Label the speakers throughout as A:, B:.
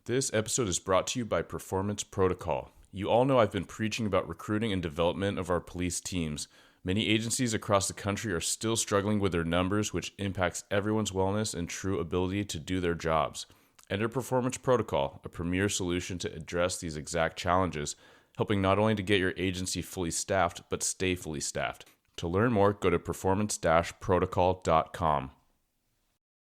A: This episode is brought to you by Performance Protocol. You all know I've been preaching about recruiting and development of our police teams. Many agencies across the country are still struggling with their numbers, which impacts everyone's wellness and true ability to do their jobs. Enter Performance Protocol, a premier solution to address these exact challenges, helping not only to get your agency fully staffed, but stay fully staffed. To learn more, go to performance-protocol.com.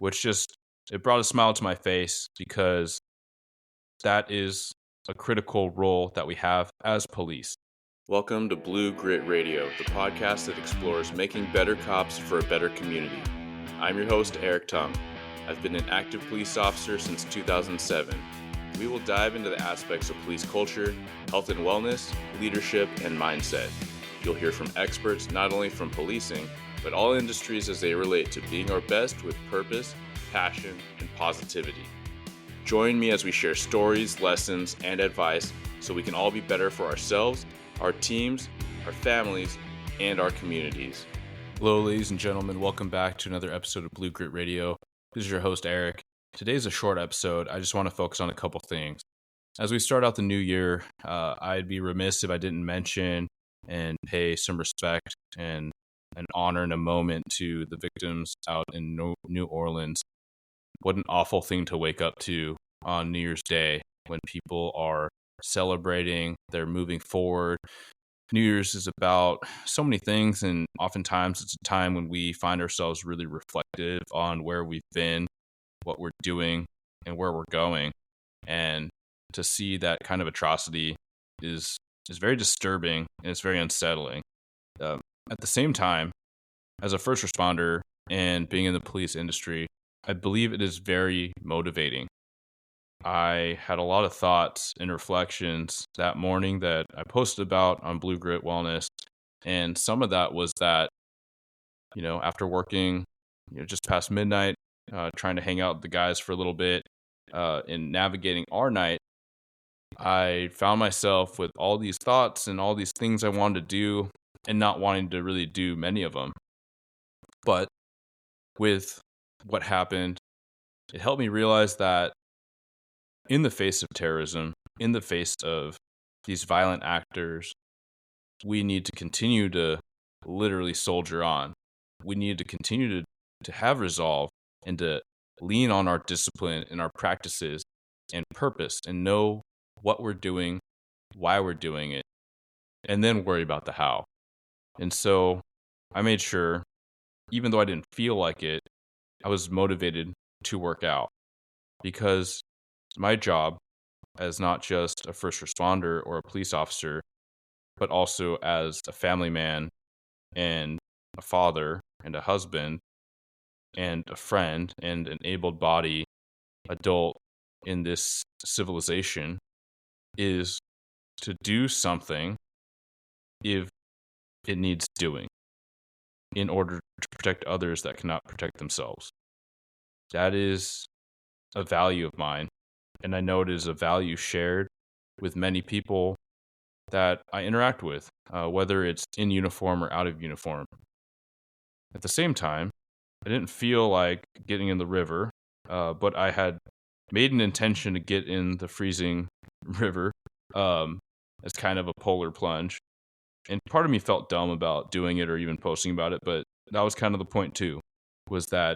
A: It brought a smile to my face because that is a critical role that we have as police. Welcome to Blue Grit Radio, the podcast that explores making better cops for a better community. I'm your host, Eric Tung. I've been an active police officer since 2007. We will dive into the aspects of police culture, health and wellness, leadership, and mindset. You'll hear from experts not only from policing, but all industries as they relate to being our best with purpose, passion, and positivity. Join me as we share stories, lessons, and advice so we can all be better for ourselves, our teams, our families, and our communities. Hello, ladies and gentlemen. Welcome back to another episode of Blue Grit Radio. This is your host, Eric. Today's a short episode. I just want to focus on a couple things. As we start out the new year, I'd be remiss if I didn't mention and pay some respect and honor and a moment to the victims out in New Orleans. What an awful thing to wake up to on New Year's Day when people are celebrating, they're moving forward. New Year's is about so many things, and oftentimes it's a time when we find ourselves really reflective on where we've been, what we're doing, and where we're going. And to see that kind of atrocity is very disturbing, and it's very unsettling. At the same time, as a first responder and being in the police industry, I believe it is very motivating. I had a lot of thoughts and reflections that morning that I posted about on Blue Grit Wellness. And some of that was that, after working, just past midnight, trying to hang out with the guys for a little bit, in navigating our night, I found myself with all these thoughts and all these things I wanted to do and not wanting to really do many of them. But with what happened, it helped me realize that in the face of terrorism, in the face of these violent actors, we need to continue to literally soldier on. We need to continue to have resolve and to lean on our discipline and our practices and purpose and know what we're doing, why we're doing it, and then worry about the how. And so I made sure, even though I didn't feel like it, I was motivated to work out, because my job as not just a first responder or a police officer, but also as a family man and a father and a husband and a friend and an able-bodied adult in this civilization, is to do something if it needs doing in order to protect others that cannot protect themselves. That is a value of mine, and I know it is a value shared with many people that I interact with, whether it's in uniform or out of uniform. At the same time, I didn't feel like getting in the river, but I had made an intention to get in the freezing river as kind of a polar plunge. And part of me felt dumb about doing it or even posting about it, but that was kind of the point too, was that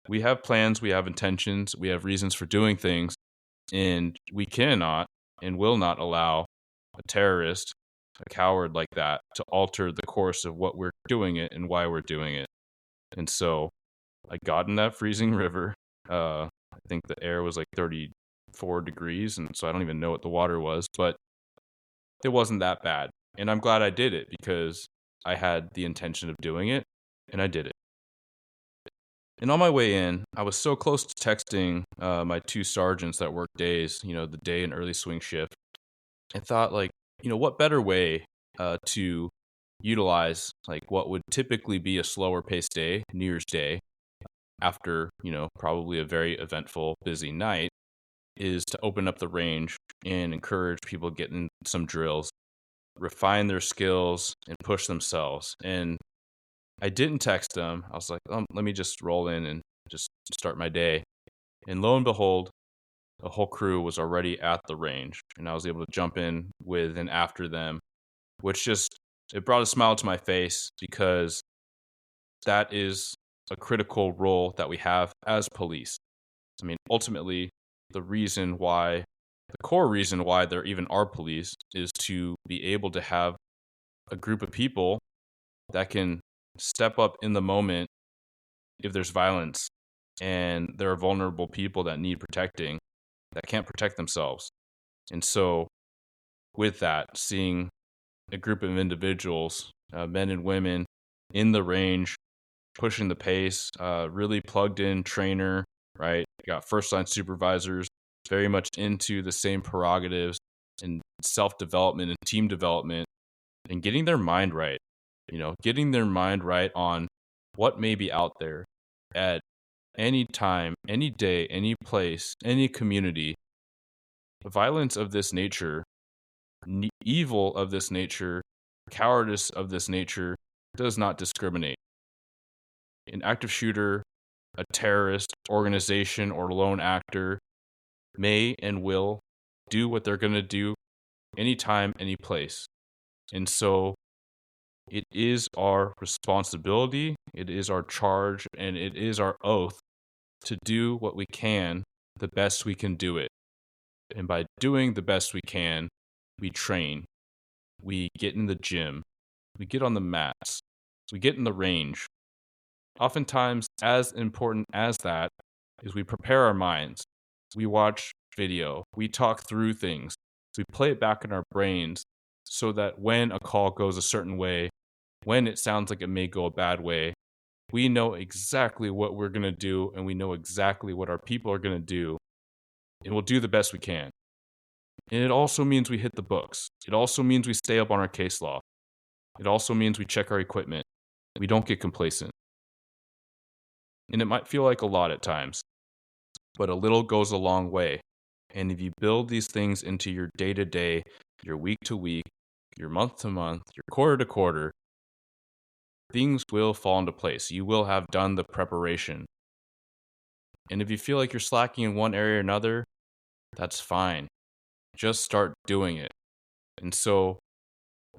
A: we have plans, we have intentions, we have reasons for doing things, and we cannot and will not allow a terrorist, a coward like that, to alter the course of what we're doing it and why we're doing it. And so I got in that freezing river. I think the air was like 34 degrees, and so I don't even know what the water was, but it wasn't that bad. And I'm glad I did it because I had the intention of doing it, and I did it. And on my way in, I was so close to texting my two sergeants that work days, the day and early swing shift. I thought, what better way to utilize what would typically be a slower paced day, New Year's Day, after, probably a very eventful, busy night, is to open up the range and encourage people to get in some drills, refine their skills, and push themselves. And I didn't text them. I was like, let me just roll in and just start my day. And lo and behold, the whole crew was already at the range, and I was able to jump in with and after them, which just it brought a smile to my face because that is a critical role that we have as police. I mean, ultimately, the core reason why there even are police is to be able to have a group of people that can step up in the moment if there's violence and there are vulnerable people that need protecting that can't protect themselves. And so, with that, seeing a group of individuals, men and women, in the range, pushing the pace, really plugged in trainer, right? You got first line supervisors, very much into the same prerogatives and self development and team development and getting their mind right, getting their mind right on what may be out there at any time, any day, any place, any community. Violence of this nature, evil of this nature, cowardice of this nature does not discriminate. An active shooter, a terrorist organization, or lone actor may and will do what they're going to do anytime, any place. And so it is our responsibility, it is our charge, and it is our oath to do what we can the best we can do it. And by doing the best we can, we train, we get in the gym, we get on the mats, we get in the range. Oftentimes, as important as that is we prepare our minds, we watch video, we talk through things, we play it back in our brains so that when a call goes a certain way, when it sounds like it may go a bad way, we know exactly what we're going to do and we know exactly what our people are going to do, and we'll do the best we can. And it also means we hit the books. It also means we stay up on our case law. It also means we check our equipment. We don't get complacent. And it might feel like a lot at times, but a little goes a long way. And if you build these things into your day-to-day, your week-to-week, your month-to-month, your quarter-to-quarter, things will fall into place. You will have done the preparation. And if you feel like you're slacking in one area or another, that's fine. Just start doing it. And so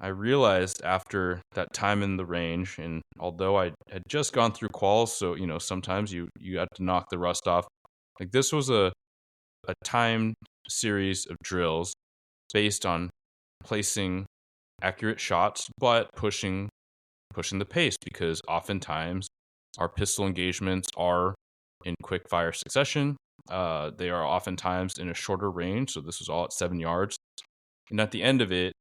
A: I realized after that time in the range, and although I had just gone through quals, so sometimes you have to knock the rust off. Like this was a timed series of drills based on placing accurate shots, but pushing the pace, because oftentimes our pistol engagements are in quick fire succession. They are oftentimes in a shorter range, so this was all at 7 yards. And at the end of it,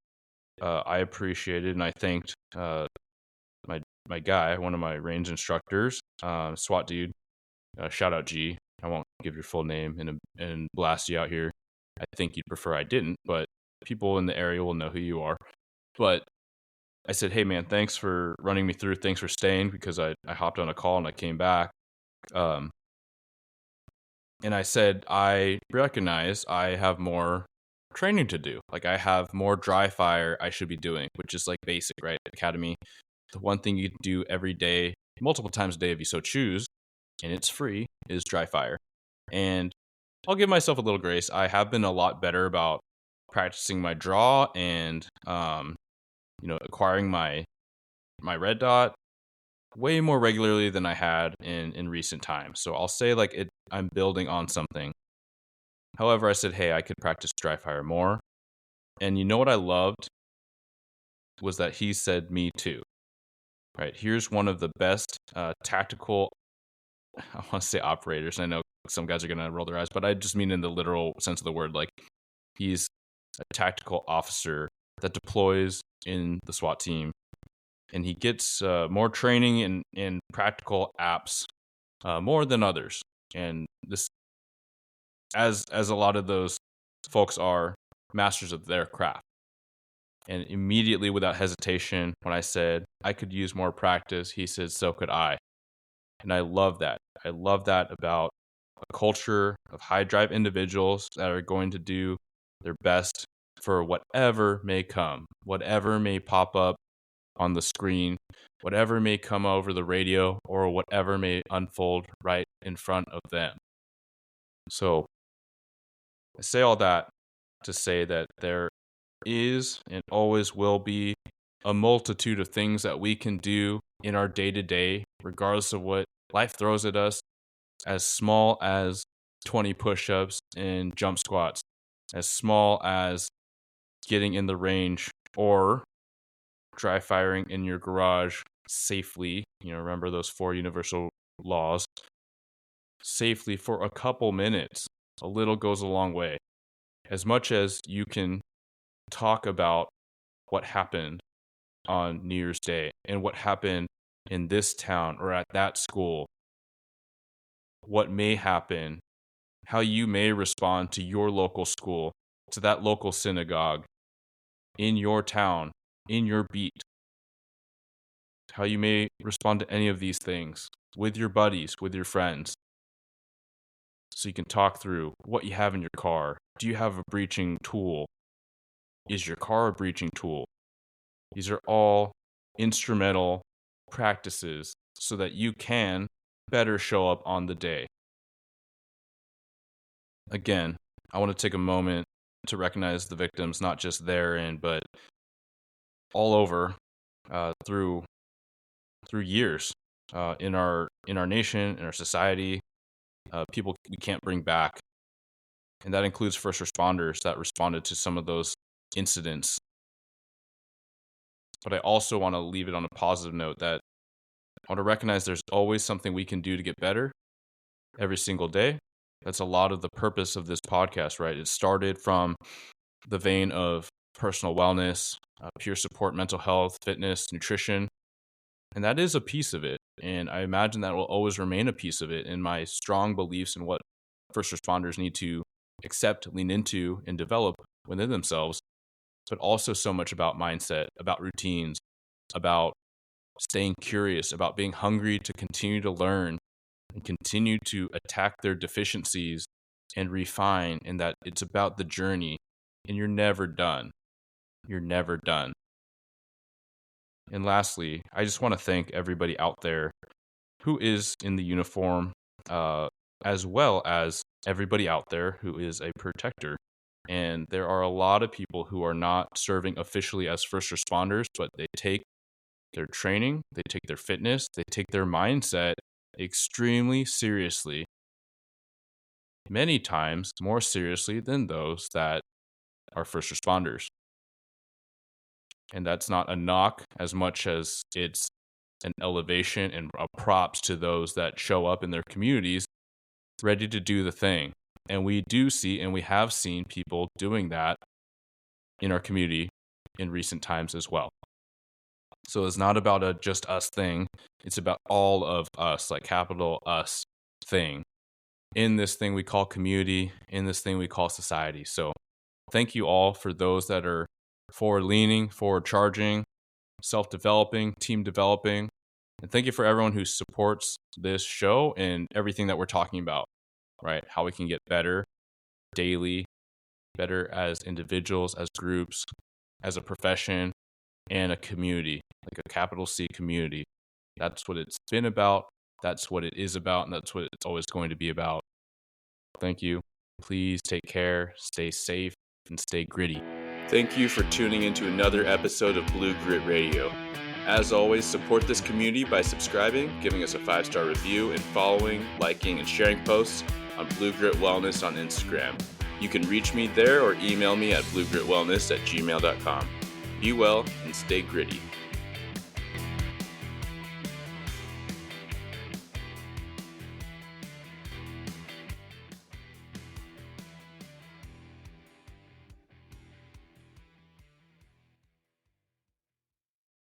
A: I appreciated and I thanked my guy, one of my range instructors, SWAT dude. Shout out G. I won't give your full name and blast you out here. I think you'd prefer I didn't, but people in the area will know who you are. But I said, hey man, thanks for running me through. Thanks for staying, because I hopped on a call and I came back. And I said, I recognize I have more training to do. Like I have more dry fire I should be doing, which is like basic, right? Academy. The one thing you can do every day, multiple times a day if you so choose, and it's free, is dry fire. And I'll give myself a little grace. I have been a lot better about practicing my draw and acquiring my red dot way more regularly than I had in recent times. So I'll say I'm building on something. However, I said, hey, I could practice dry fire more. And you know what I loved was that he said me too. Right, here's one of the best tactical, I want to say operators. I know some guys are going to roll their eyes, but I just mean in the literal sense of the word. Like he's a tactical officer that deploys in the SWAT team, and he gets more training in practical apps more than others. And this, as a lot of those folks are masters of their craft. And immediately, without hesitation, when I said I could use more practice, he said, so could I. And I love that. I love that about a culture of high drive individuals that are going to do their best for whatever may come, whatever may pop up on the screen, whatever may come over the radio, or whatever may unfold right in front of them. So I say all that to say that there is and always will be a multitude of things that we can do in our day-to-day, regardless of what life throws at us, as small as 20 push-ups and jump squats, as small as getting in the range or dry firing in your garage safely. Remember those 4 universal laws. Safely for a couple minutes. A little goes a long way. As much as you can talk about what happened on New Year's Day and what happened in this town or at that school, what may happen, how you may respond to your local school, to that local synagogue, in your town, in your beat, how you may respond to any of these things with your buddies, with your friends. So you can talk through what you have in your car. Do you have a breaching tool? Is your car a breaching tool? These are all instrumental practices so that you can better show up on the day. Again, I want to take a moment to recognize the victims, not just therein, but all over through years in our nation, in our society. People we can't bring back. And that includes first responders that responded to some of those incidents. But I also want to leave it on a positive note that I want to recognize there's always something we can do to get better every single day. That's a lot of the purpose of this podcast, right? It started from the vein of personal wellness, peer support, mental health, fitness, nutrition. And that is a piece of it. And I imagine that will always remain a piece of it in my strong beliefs in what first responders need to accept, lean into, and develop within themselves. But also so much about mindset, about routines, about staying curious, about being hungry to continue to learn and continue to attack their deficiencies and refine, and that it's about the journey and you're never done. You're never done. And lastly, I just want to thank everybody out there who is in the uniform, as well as everybody out there who is a protector. And there are a lot of people who are not serving officially as first responders, but they take their training, they take their fitness, they take their mindset extremely seriously. Many times more seriously than those that are first responders. And that's not a knock as much as it's an elevation and a props to those that show up in their communities ready to do the thing. And we do see, and we have seen people doing that in our community in recent times as well. So it's not about a just us thing. It's about all of us, like capital us thing, in this thing we call community, in this thing we call society. So thank you all for those that are forward-leaning, forward-charging, self-developing, team developing. And thank you for everyone who supports this show and everything that we're talking about, right? How we can get better daily, better as individuals, as groups, as a profession, and a community, like a capital C community. That's what it's been about. That's what it is about. And that's what it's always going to be about. Thank you. Please take care, stay safe, and stay gritty. Thank you for tuning into another episode of Blue Grit Radio. As always, support this community by subscribing, giving us a 5-star review, and following, liking, and sharing posts on Blue Grit Wellness on Instagram. You can reach me there or email me at bluegritwellness@gmail.com. Be well and stay gritty.